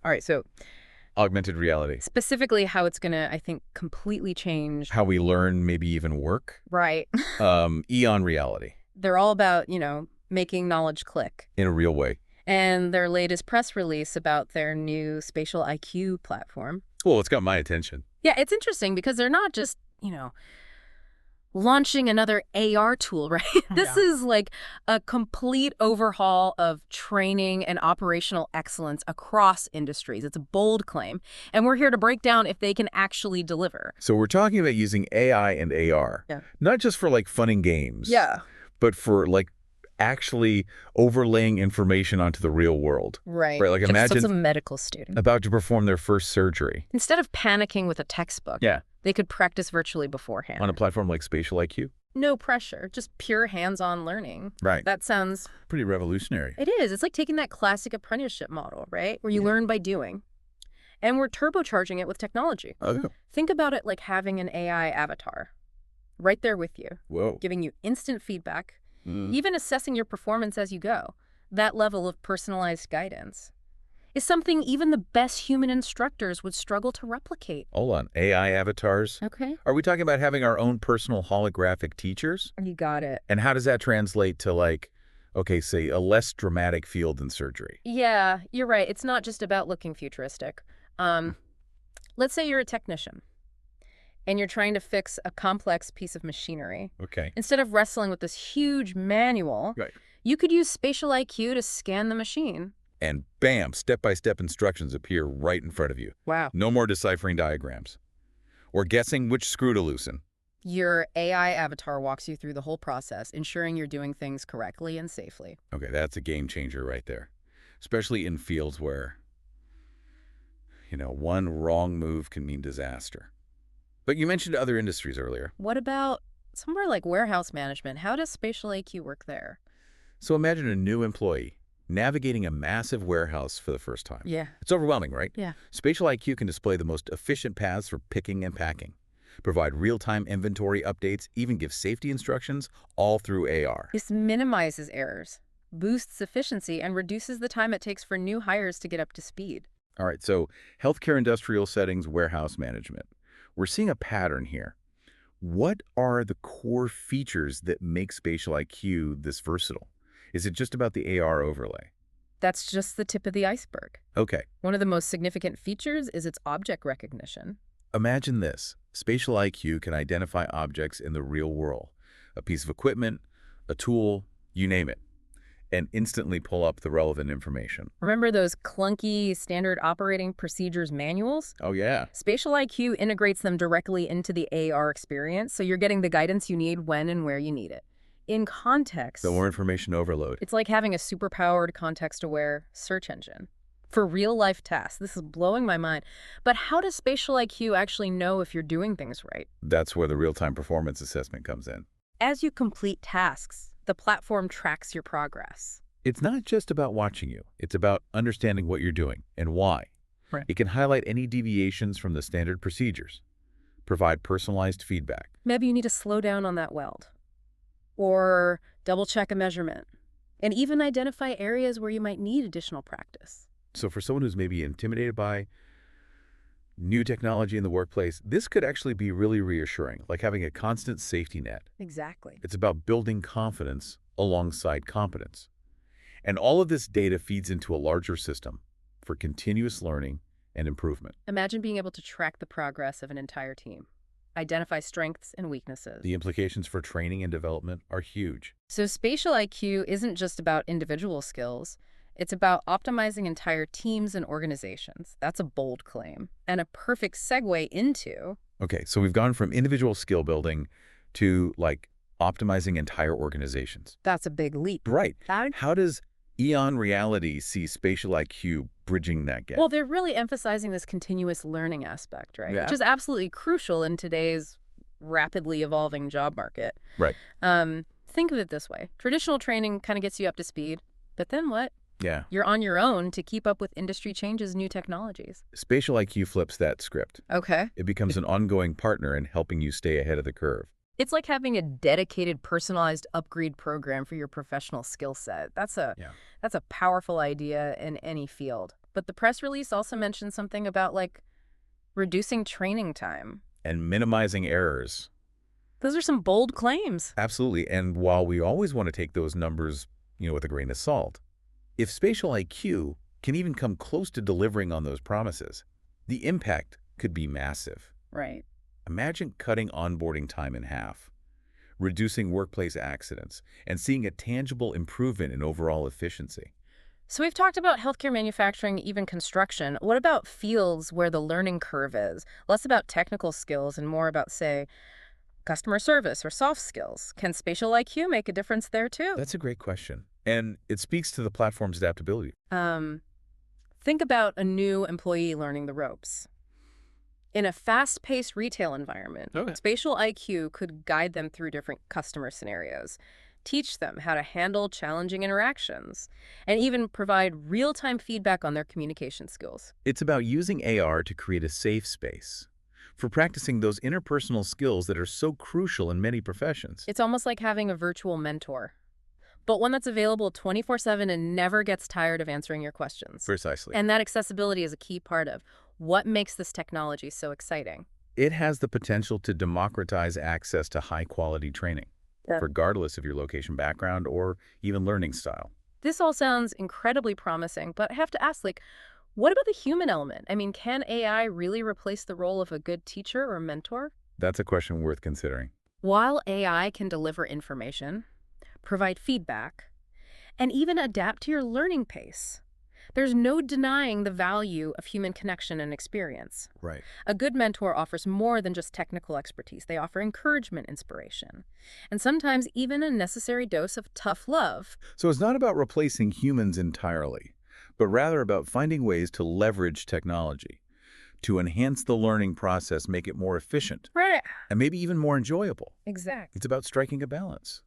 All right, so Augmented reality. specifically how it's going to, I think, completely change. How we learn, maybe even work. Right. EON Reality. They're all about, making knowledge click. In a real way. And their latest press release about their new Spatial IQ platform. Well, it's got my attention. Yeah, it's interesting because they're not just, launching another AR tool, right? This is like a complete overhaul of training and operational excellence across industries. It's a bold claim. And we're here to break down if they can actually deliver. So we're talking about using AI and AR. Yeah. Not just for like fun and games. Yeah. But for like actually overlaying information onto the real world. Right. Like Just imagine as a medical student. about to perform their first surgery. Instead of panicking with a textbook, Yeah. they could practice virtually beforehand. On a platform like Spatial IQ. No pressure, just pure hands-on learning. Right. That sounds... Pretty revolutionary. It is. It's like taking that classic apprenticeship model, right? Where you learn by doing. And we're turbocharging it with technology. Oh. Think about it like having an AI avatar right there with you, Whoa. giving you instant feedback, even assessing your performance as you go. That level of personalized guidance is something even the best human instructors would struggle to replicate. Hold on. AI avatars? Okay. Are we talking about having our own personal holographic teachers? You got it. And how does that translate to like, okay, say a less dramatic field than surgery? Yeah, you're right. It's not just about looking futuristic. Let's say you're a technician and you're trying to fix a complex piece of machinery. Okay. Instead of wrestling with this huge manual, Right. you could use Spatial IQ to scan the machine. And bam, step-by-step instructions appear right in front of you. Wow. No more deciphering diagrams. Or guessing which screw to loosen. Your AI avatar walks you through the whole process, ensuring you're doing things correctly and safely. Okay, that's a game changer right there. Especially in fields where, one wrong move can mean disaster. But you mentioned other industries earlier. What about somewhere like warehouse management? How does Spatial IQ work there? So imagine a new employee navigating a massive warehouse for the first time. Yeah. It's overwhelming, right? Yeah. Spatial IQ can display the most efficient paths for picking and packing, provide real-time inventory updates, even give safety instructions, all through AR. This minimizes errors, boosts efficiency, and reduces the time it takes for new hires to get up to speed. All right, so healthcare industrial settings, warehouse management. We're seeing a pattern here. What are the core features that make Spatial IQ this versatile? Is it just about the AR overlay? That's just the tip of the iceberg. Okay. One of the most significant features is its object recognition. Imagine this. Spatial IQ can identify objects in the real world. A piece of equipment, a tool, you name it, and instantly pull up the relevant information. Remember those clunky standard operating procedures manuals? Oh, yeah. Spatial IQ integrates them directly into the AR experience, so you're getting the guidance you need when and where you need it. In context, The more information overload. it's like having a superpowered context-aware search engine. For real-life tasks, this is blowing my mind. But how does Spatial IQ actually know if you're doing things right? That's where the real-time performance assessment comes in. As you complete tasks, the platform tracks your progress. It's not just about watching you. It's about understanding what you're doing and why. Right. It can highlight any deviations from the standard procedures, provide personalized feedback. Maybe you need to slow down on that weld, or double-check a measurement, and even identify areas where you might need additional practice. So for someone who's maybe intimidated by new technology in the workplace, this could actually be really reassuring, like having a constant safety net. Exactly. It's about building confidence alongside competence. And all of this data feeds into a larger system for continuous learning and improvement. Imagine being able to track the progress of an entire team, identify strengths and weaknesses. The implications for training and development are huge. So Spatial IQ isn't just about individual skills. It's about optimizing entire teams and organizations. That's a bold claim, and a perfect segue into... Okay, so we've gone from individual skill building to like optimizing entire organizations. That's a big leap. Right. How does EON Reality see Spatial IQ bridging that gap? Well, they're really emphasizing this continuous learning aspect, right? Yeah. Which is absolutely crucial in today's rapidly evolving job market. Right. Think of it this way. Traditional training kind of gets you up to speed, but then what? Yeah. You're on your own to keep up with industry changes, new technologies. Spatial IQ flips that script. Okay. It becomes an ongoing partner in helping you stay ahead of the curve. It's like having a dedicated, personalized upgrade program for your professional skill set. That's a powerful idea in any field. But the press release also mentioned something about, like, reducing training time. And minimizing errors. Those are some bold claims. Absolutely. And while we always want to take those numbers, with a grain of salt, if spatial IQ can even come close to delivering on those promises, the impact could be massive. Right. Imagine cutting onboarding time in half, reducing workplace accidents, and seeing a tangible improvement in overall efficiency. So we've talked about healthcare, manufacturing, even construction. What about fields where the learning curve is? Less about technical skills and more about, say, customer service or soft skills. Can spatial IQ make a difference there too? That's a great question. And it speaks to the platform's adaptability. Think about a new employee learning the ropes. In a fast-paced retail environment, Okay. spatial IQ could guide them through different customer scenarios, teach them how to handle challenging interactions, and even provide real-time feedback on their communication skills. It's about using AR to create a safe space for practicing those interpersonal skills that are so crucial in many professions. It's almost like having a virtual mentor, but one that's available 24/7 and never gets tired of answering your questions. Precisely. And that accessibility is a key part of what makes this technology so exciting. It has the potential to democratize access to high-quality training, Yeah. regardless of your location background or even learning style. This all sounds incredibly promising, but I have to ask, like, what about the human element? I mean, can AI really replace the role of a good teacher or mentor? That's a question worth considering. While AI can deliver information, provide feedback, and even adapt to your learning pace, there's no denying the value of human connection and experience. Right. A good mentor offers more than just technical expertise. They offer encouragement, inspiration, and sometimes even a necessary dose of tough love. So it's not about replacing humans entirely, but rather about finding ways to leverage technology, to enhance the learning process, make it more efficient, Right. and maybe even more enjoyable. Exactly. It's about striking a balance,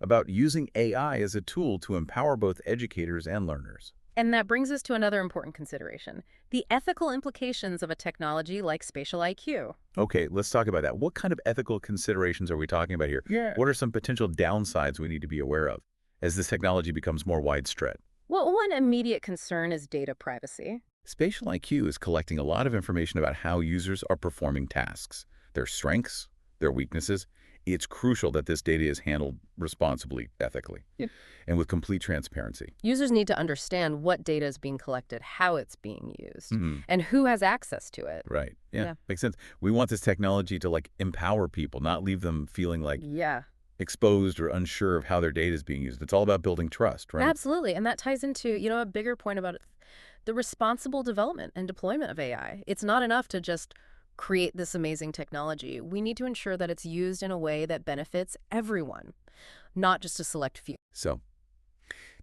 about using AI as a tool to empower both educators and learners. And that brings us to another important consideration, the ethical implications of a technology like spatial IQ. Okay, let's talk about that. What kind of ethical considerations are we talking about here? Yeah. What are some potential downsides we need to be aware of as this technology becomes more widespread? Well, one immediate concern is data privacy. Spatial IQ is collecting a lot of information about how users are performing tasks, their strengths, their weaknesses. It's crucial that this data is handled responsibly, ethically, and with complete transparency. Users need to understand what data is being collected, how it's being used, Mhm. and who has access to it. Right. Yeah. Yeah. Makes sense. We want this technology to empower people, not leave them feeling Yeah, exposed or unsure of how their data is being used. It's all about building trust, right? absolutely. And that ties into, a bigger point about the responsible development and deployment of AI. It's not enough to just create this amazing technology. We need to ensure that it's used in a way that benefits everyone, not just a select few. So,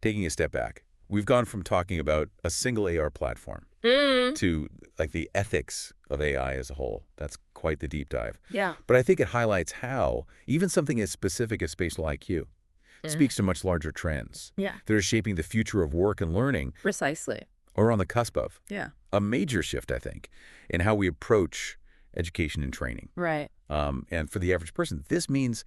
taking a step back, we've gone from talking about a single AR platform to the ethics of AI as a whole. That's quite the deep dive. Yeah. But I think it highlights how even something as specific as spatial IQ speaks to much larger trends Yeah. that are shaping the future of work and learning, Precisely. or on the cusp of. Yeah. A major shift, I think, in how we approach education and training. Right. And for the average person, this means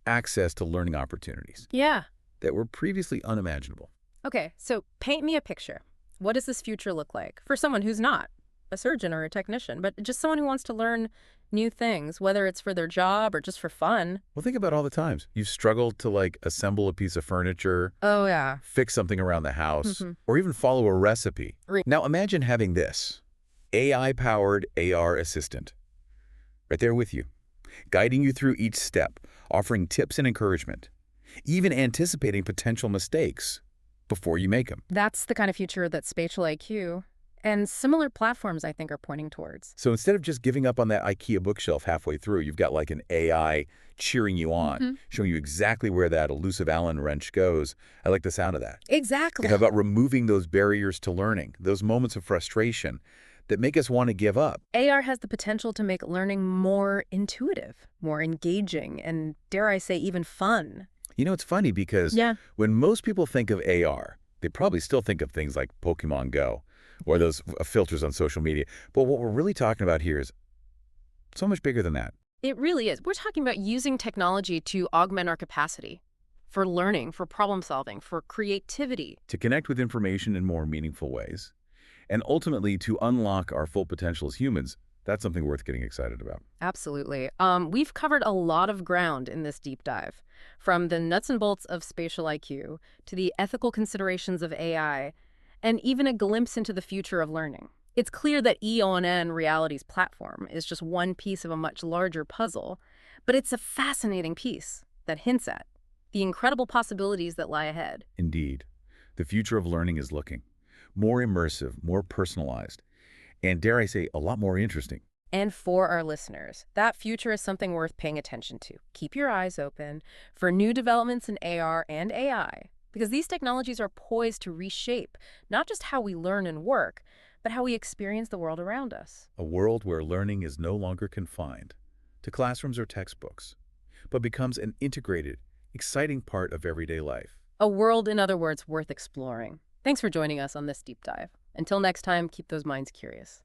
access to learning opportunities Yeah. that were previously unimaginable. Okay, so paint me a picture. What does this future look like for someone who's not a surgeon or a technician, but just someone who wants to learn new things, whether it's for their job or just for fun? Well, think about all the times you've struggled to assemble a piece of furniture, Oh, yeah. fix something around the house, or even follow a recipe. Right. Now imagine having this AI-powered AR assistant right there with you, guiding you through each step, offering tips and encouragement, even anticipating potential mistakes before you make them. That's the kind of future that spatial IQ and similar platforms, I think, are pointing towards. So instead of just giving up on that IKEA bookshelf halfway through, you've got an AI cheering you on, showing you exactly where that elusive Allen wrench goes. I like the sound of that. Exactly. How about removing those barriers to learning, those moments of frustration that make us want to give up? AR has the potential to make learning more intuitive, more engaging, and dare I say, even fun. It's funny because when most people think of AR, they probably still think of things like Pokemon Go or those filters on social media. But what we're really talking about here is so much bigger than that. It really is. We're talking about using technology to augment our capacity for learning, for problem solving, for creativity. To connect with information in more meaningful ways, And ultimately, to unlock our full potential as humans, that's something worth getting excited about. Absolutely. We've covered a lot of ground in this deep dive, from the nuts and bolts of spatial IQ to the ethical considerations of AI, and even a glimpse into the future of learning. It's clear that EON Reality's platform is just one piece of a much larger puzzle, but it's a fascinating piece that hints at the incredible possibilities that lie ahead. Indeed, the future of learning is looking more immersive, more personalized, and dare I say, a lot more interesting. And for our listeners, that future is something worth paying attention to. Keep your eyes open for new developments in AR and AI, because these technologies are poised to reshape not just how we learn and work, but how we experience the world around us. A world where learning is no longer confined to classrooms or textbooks, but becomes an integrated, exciting part of everyday life. A world, in other words, worth exploring. Thanks for joining us on this deep dive. Until next time, keep those minds curious.